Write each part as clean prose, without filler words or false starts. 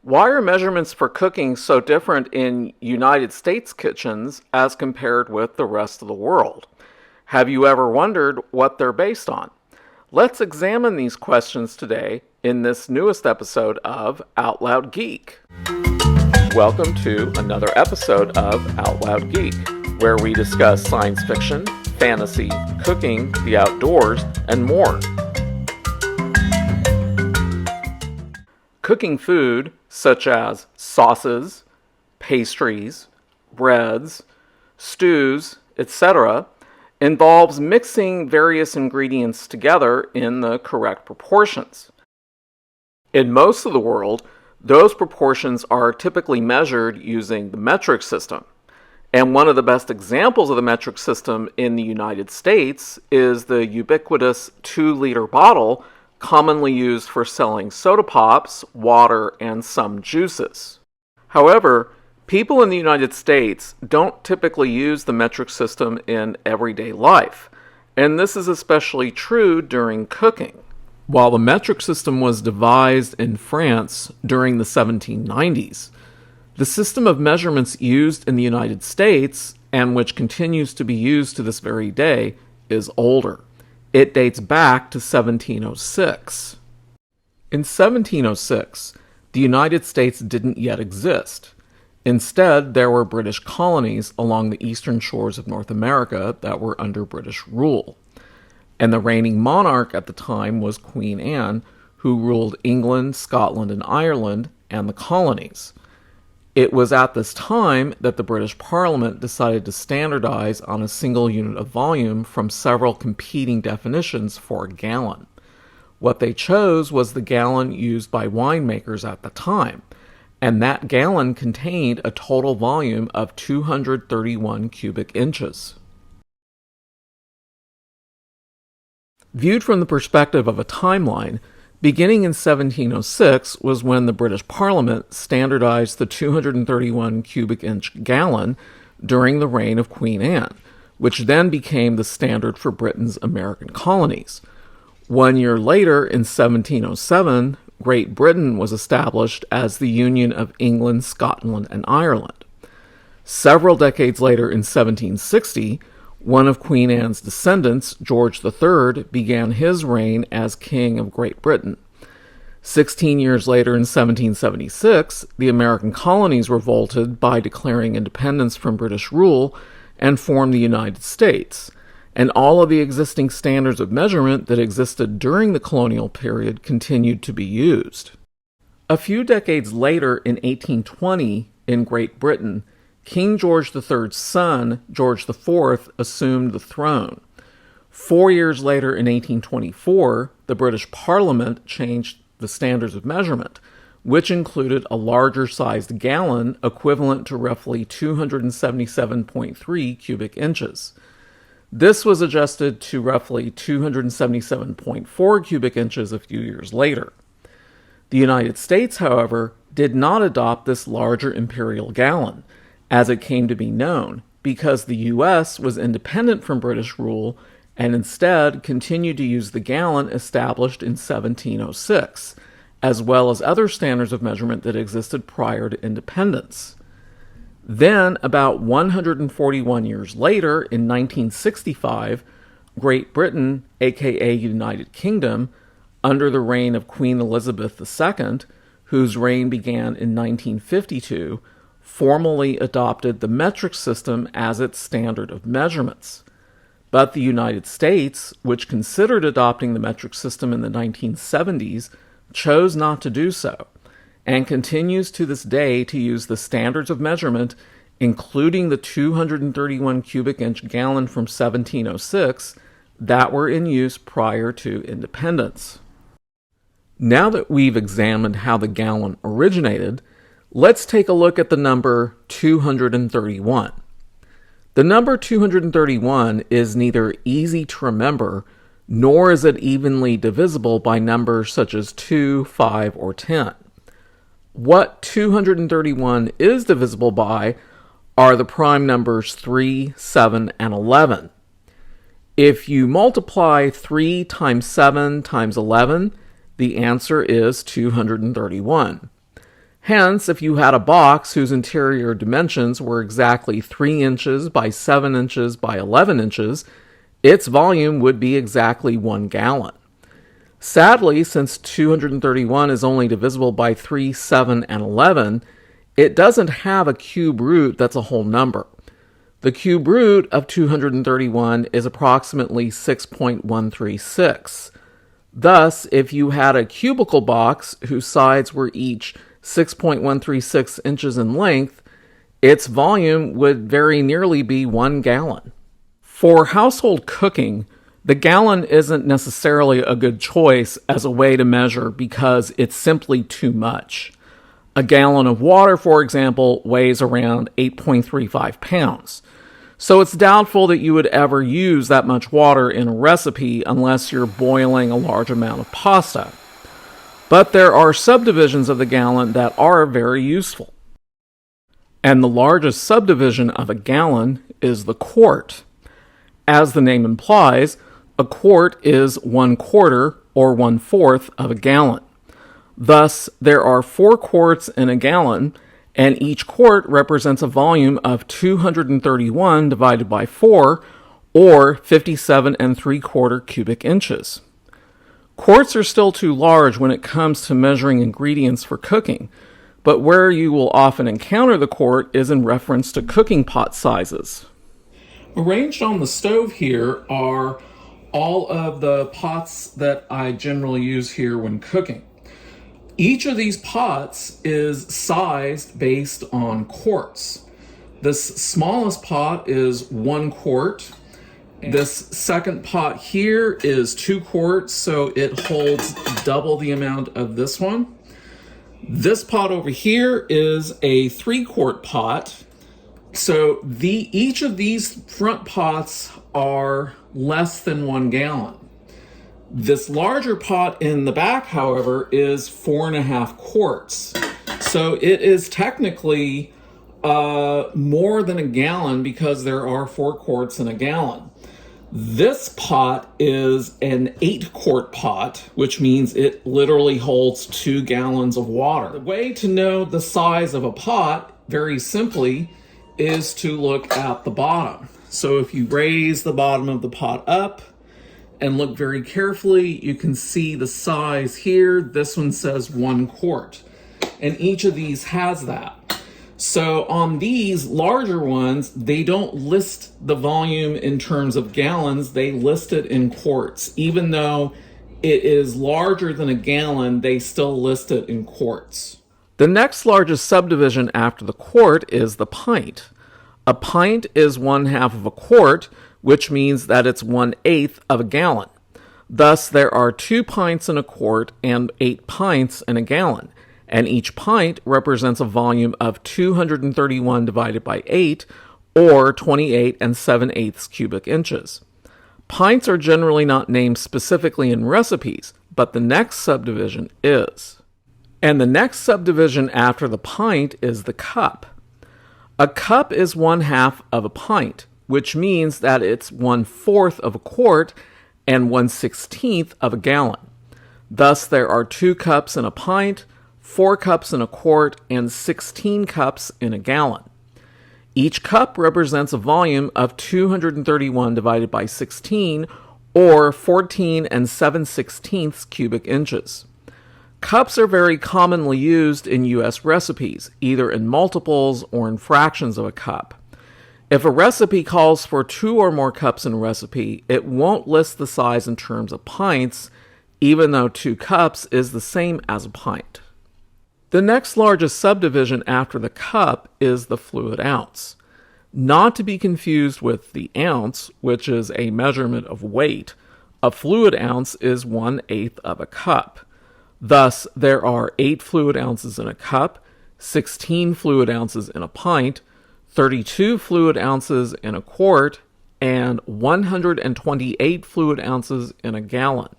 Why are measurements for cooking so different in United States kitchens as compared with the rest of the world? Have you ever wondered what they're based on? Let's examine these questions today in this newest episode of Out Loud Geek. Welcome to another episode of Out Loud Geek, where we discuss science fiction, fantasy, cooking, the outdoors, and more. Cooking food, such as sauces, pastries, breads, stews, etc., involves mixing various ingredients together in the correct proportions. In most of the world, those proportions are typically measured using the metric system. And one of the best examples of the metric system in the United States is the ubiquitous 2-liter bottle commonly used for selling soda pops, water, and some juices. However, people in the United States don't typically use the metric system in everyday life, and this is especially true during cooking. While the metric system was devised in France during the 1790s, the system of measurements used in the United States, and which continues to be used to this very day, is older. It dates back to 1706. In 1706, the United States didn't yet exist. Instead, there were British colonies along the eastern shores of North America that were under British rule. And the reigning monarch at the time was Queen Anne, who ruled England, Scotland, and Ireland, and the colonies. It was at this time that the British Parliament decided to standardize on a single unit of volume from several competing definitions for a gallon. What they chose was the gallon used by winemakers at the time, and that gallon contained a total volume of 231 cubic inches. Viewed from the perspective of a timeline, beginning in 1706 was when the British Parliament standardized the 231 cubic inch gallon during the reign of Queen Anne, which then became the standard for Britain's American colonies. 1 year later, in 1707, Great Britain was established as the Union of England, Scotland, and Ireland. Several decades later, in 1760, one of Queen Anne's descendants, George III, began his reign as King of Great Britain. 16 years later, in 1776, the American colonies revolted by declaring independence from British rule and formed the United States, and all of the existing standards of measurement that existed during the colonial period continued to be used. A few decades later, in 1820, in Great Britain, King George III's son, George IV, assumed the throne. 4 years later, in 1824, the British Parliament changed the standards of measurement, which included a larger-sized gallon equivalent to roughly 277.3 cubic inches. This was adjusted to roughly 277.4 cubic inches a few years later. The United States, however, did not adopt this larger imperial gallon, as it came to be known, because the U.S. was independent from British rule and instead continued to use the gallon established in 1706, as well as other standards of measurement that existed prior to independence. Then, about 141 years later, in 1965, Great Britain, aka United Kingdom, under the reign of Queen Elizabeth II, whose reign began in 1952, formally adopted the metric system as its standard of measurements. But the United States, which considered adopting the metric system in the 1970s, chose not to do so, and continues to this day to use the standards of measurement, including the 231 cubic inch gallon from 1706, that were in use prior to independence. Now that we've examined how the gallon originated, let's take a look at the number 231. The number 231 is neither easy to remember, nor is it evenly divisible by numbers such as 2, 5, or 10. What 231 is divisible by are the prime numbers 3, 7, and 11. If you multiply 3 times 7 times 11, the answer is 231. Hence, if you had a box whose interior dimensions were exactly 3 inches by 7 inches by 11 inches, its volume would be exactly 1 gallon. Sadly, since 231 is only divisible by 3, 7, and 11, it doesn't have a cube root that's a whole number. The cube root of 231 is approximately 6.136. Thus, if you had a cubical box whose sides were each 6.136 inches in length, its volume would very nearly be 1 gallon. For household cooking, the gallon isn't necessarily a good choice as a way to measure because it's simply too much. A gallon of water, for example, weighs around 8.35 pounds. So it's doubtful that you would ever use that much water in a recipe unless you're boiling a large amount of pasta. But there are subdivisions of the gallon that are very useful. And the largest subdivision of a gallon is the quart. As the name implies, a quart is 1/4 or 1/4 of a gallon. Thus, there are 4 quarts in a gallon, and each quart represents a volume of 231 divided by 4, or 57 3/4 cubic inches. Quarts are still too large when it comes to measuring ingredients for cooking, but where you will often encounter the quart is in reference to cooking pot sizes. Arranged on the stove here are all of the pots that I generally use here when cooking. Each of these pots is sized based on quarts. This smallest pot is 1 quart. This second pot here is 2 quarts, so it holds double the amount of this one. This pot over here is a 3-quart pot. So each of these front pots are less than 1 gallon. This larger pot in the back, however, is 4.5 quarts. So it is technically more than a gallon because there are 4 quarts in a gallon. This pot is an 8-quart pot, which means it literally holds 2 gallons of water. The way to know the size of a pot, very simply, is to look at the bottom. So if you raise the bottom of the pot up and look very carefully, you can see the size here. This one says 1 quart, and each of these has that. So on these larger ones, they don't list the volume in terms of gallons, they list it in quarts. Even though it is larger than a gallon, they still list it in quarts. The next largest subdivision after the quart is the pint. A pint is 1/2 of a quart, which means that it's 1/8 of a gallon. Thus, there are 2 pints in a quart and 8 pints in a gallon, and each pint represents a volume of 231 divided by 8, or 28 7/8 cubic inches. Pints are generally not named specifically in recipes, but the next subdivision is. And the next subdivision after the pint is the cup. A cup is 1/2 of a pint, which means that it's 1/4 of a quart and 1/16 of a gallon. Thus, there are 2 cups in a pint, 4 cups in a quart, and 16 cups in a gallon. Each cup represents a volume of 231 divided by 16, or 14 7/16 cubic inches. Cups are very commonly used in U.S. recipes, either in multiples or in fractions of a cup. If a recipe calls for 2 or more cups in a recipe, it won't list the size in terms of pints, even though 2 cups is the same as a pint. The next largest subdivision after the cup is the fluid ounce. Not to be confused with the ounce, which is a measurement of weight, a fluid ounce is 1/8 of a cup. Thus, there are 8 fluid ounces in a cup, 16 fluid ounces in a pint, 32 fluid ounces in a quart, and 128 fluid ounces in a gallon.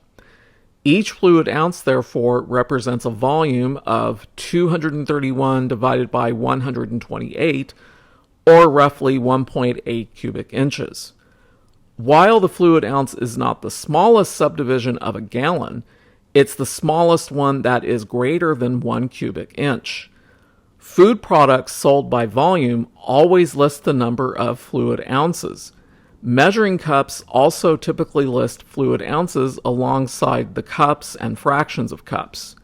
Each fluid ounce, therefore, represents a volume of 231 divided by 128, or roughly 1.8 cubic inches. While the fluid ounce is not the smallest subdivision of a gallon, it's the smallest one that is greater than 1 cubic inch. Food products sold by volume always list the number of fluid ounces. Measuring cups also typically list fluid ounces alongside the cups and fractions of cups.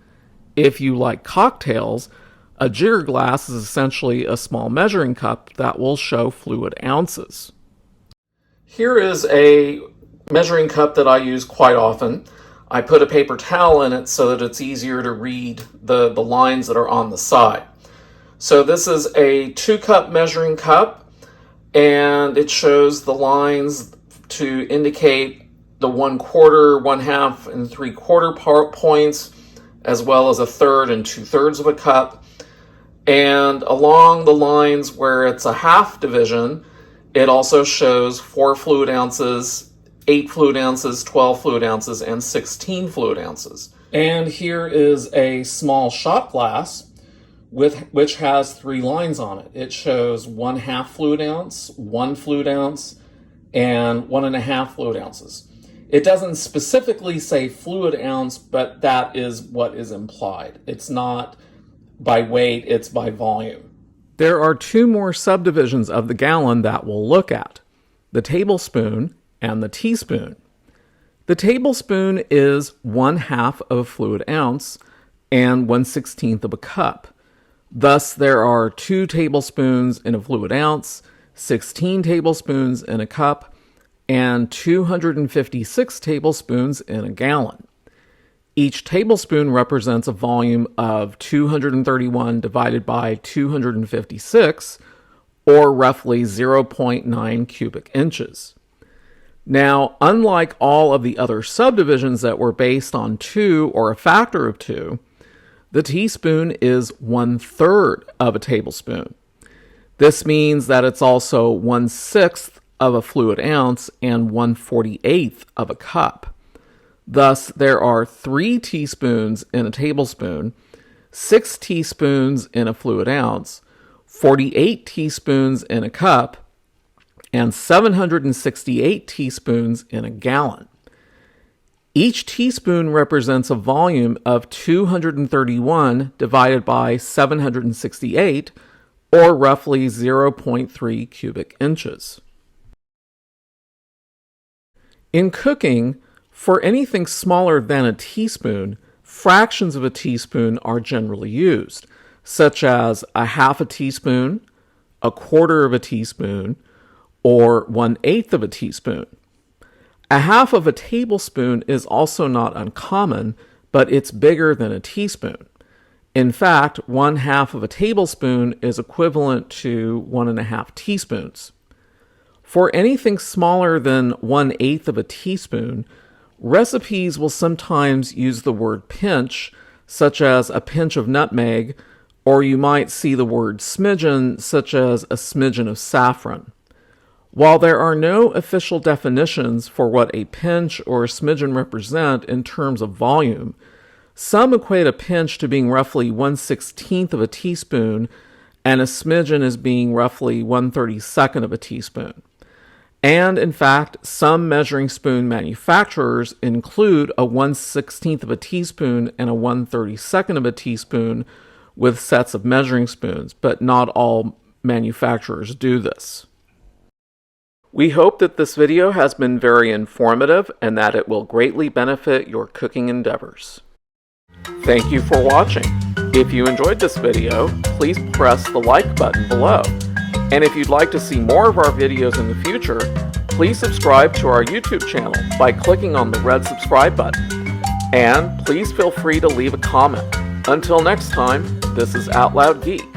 If you like cocktails, a jigger glass is essentially a small measuring cup that will show fluid ounces. Here is a measuring cup that I use quite often. I put a paper towel in it so that it's easier to read the lines that are on the side. So this is a 2-cup measuring cup, and it shows the lines to indicate the 1/4, 1/2, and 3/4 points, as well as 1/3 and 2/3 of a cup. And along the lines where it's a half division, it also shows 4 fluid ounces, 8 fluid ounces, 12 fluid ounces, and 16 fluid ounces. And here is a small shot glass which has 3 lines on it. It shows 1/2 fluid ounce, 1 fluid ounce, and 1.5 fluid ounces. It doesn't specifically say fluid ounce, but that is what is implied. It's not by weight, it's by volume. There are 2 more subdivisions of the gallon that we'll look at: the tablespoon and the teaspoon. The tablespoon is 1/2 of a fluid ounce and 1/16 of a cup. Thus, there are 2 tablespoons in a fluid ounce, 16 tablespoons in a cup, and 256 tablespoons in a gallon. Each tablespoon represents a volume of 231 divided by 256, or roughly 0.9 cubic inches. Now, unlike all of the other subdivisions that were based on 2 or a factor of 2, the teaspoon is 1/3 of a tablespoon. This means that it's also 1/6 of a fluid ounce and 1/48 of a cup. Thus, there are 3 teaspoons in a tablespoon, 6 teaspoons in a fluid ounce, 48 teaspoons in a cup, and 768 teaspoons in a gallon. Each teaspoon represents a volume of 231 divided by 768, or roughly 0.3 cubic inches. In cooking, for anything smaller than a teaspoon, fractions of a teaspoon are generally used, such as 1/2 a teaspoon, 1/4 of a teaspoon, or 1/8 of a teaspoon. 1/2 of a tablespoon is also not uncommon, but it's bigger than a teaspoon. In fact, 1/2 of a tablespoon is equivalent to 1.5 teaspoons. For anything smaller than 1/8 of a teaspoon, recipes will sometimes use the word pinch, such as a pinch of nutmeg, or you might see the word smidgen, such as a smidgen of saffron. While there are no official definitions for what a pinch or a smidgen represent in terms of volume, some equate a pinch to being roughly 1/16 of a teaspoon, and a smidgen as being roughly 1/32 of a teaspoon. And in fact, some measuring spoon manufacturers include a 1/16 of a teaspoon and a 1/32 of a teaspoon with sets of measuring spoons, but not all manufacturers do this. We hope that this video has been very informative and that it will greatly benefit your cooking endeavors. Thank you for watching. If you enjoyed this video, please press the like button below. And if you'd like to see more of our videos in the future, please subscribe to our YouTube channel by clicking on the red subscribe button. And please feel free to leave a comment. Until next time, this is Out Loud Geek.